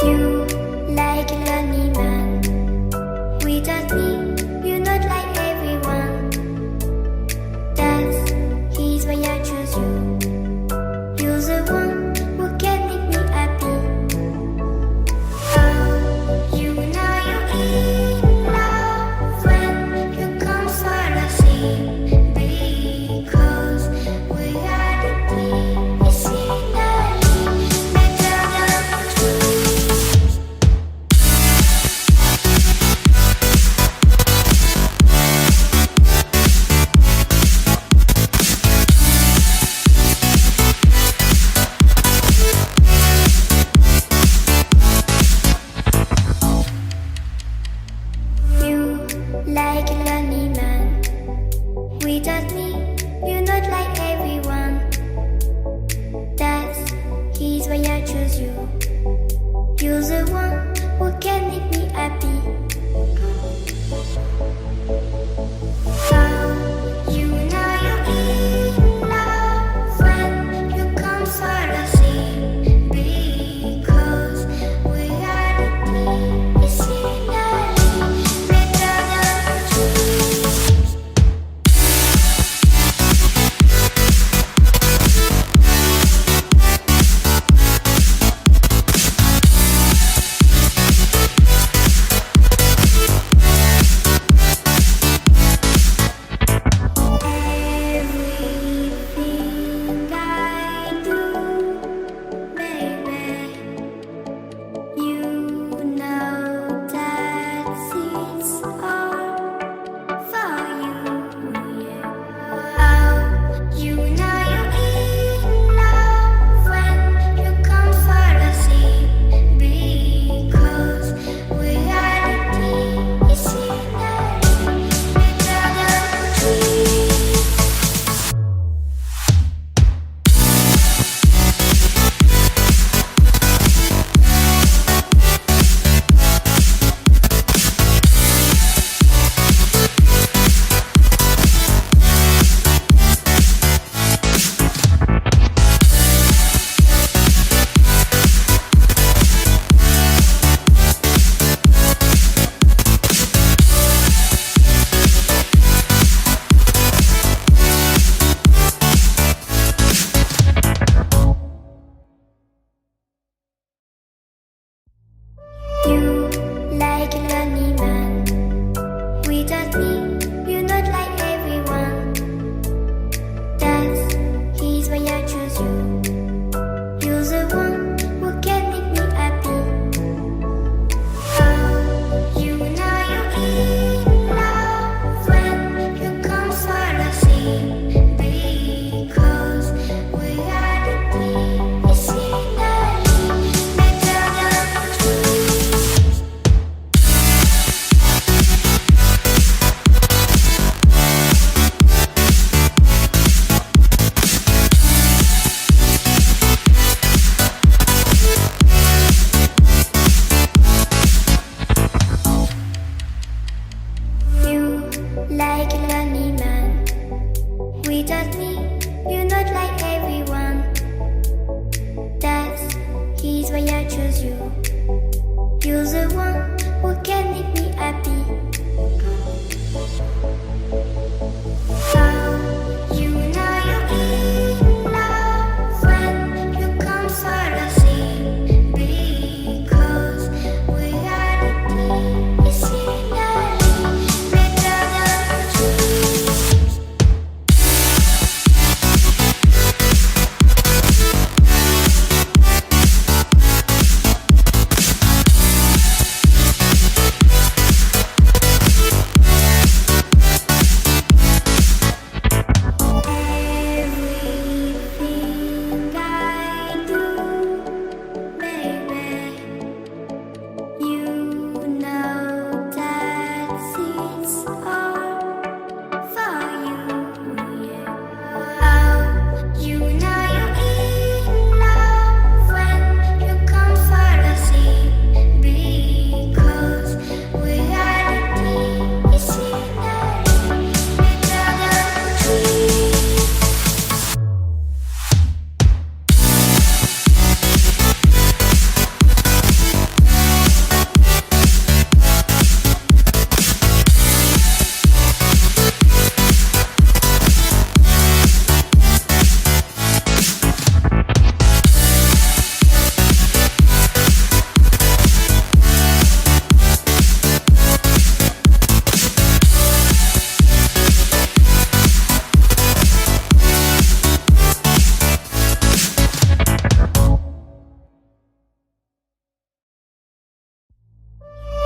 You like a lonely man. Without me, you're not like everyone. That's he's why I choose you. You're the one who can make me happy. Oh, you know you're in love when you come for the sea. Because we are the tea. You see that better than trees. You like a lonely man. Without me, you're not like everyone. That's he's why I choose you. You're the one who can make me happy. Oh, you know you're in love when you come for the sea. Because we are the tea. You see that better than trees. Everything I do, baby, you know that it's all for you. Yeah. Oh, you know you're in love when you come for the sea. Because we are the tea. You see that better than trees. You like a lonely man. Without me, you're not like everyone. That's he's why I choose you. You're the one who can make me happy. Oh, you know you're in love when you come for the sea. Because we are the tea. You see that better than trees. You like a lonely man. Without me, you're not like everyone. That's he's why I choose you. You're the one who can make me happy. Oh, you know you're in love when you come for the sea. Because we are the tea. You see that better than trees.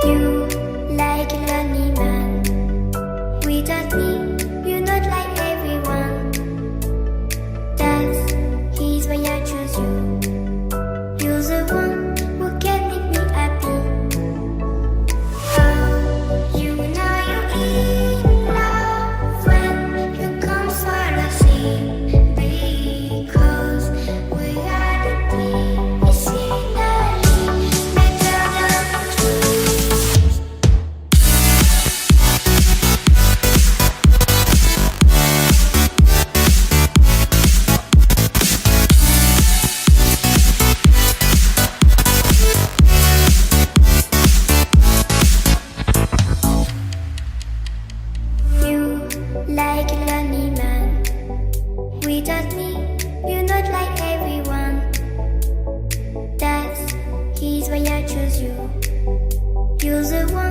You like a lonely man. Without me, you're not like everyone. That's he's why I choose you. You're the one who can make me happy. Oh, you know you're in love when you come for the sea. Because reality is finally better than dreams. You like a lonely man. Without me, you're not like everyone. That's he's why I choose you. You're the one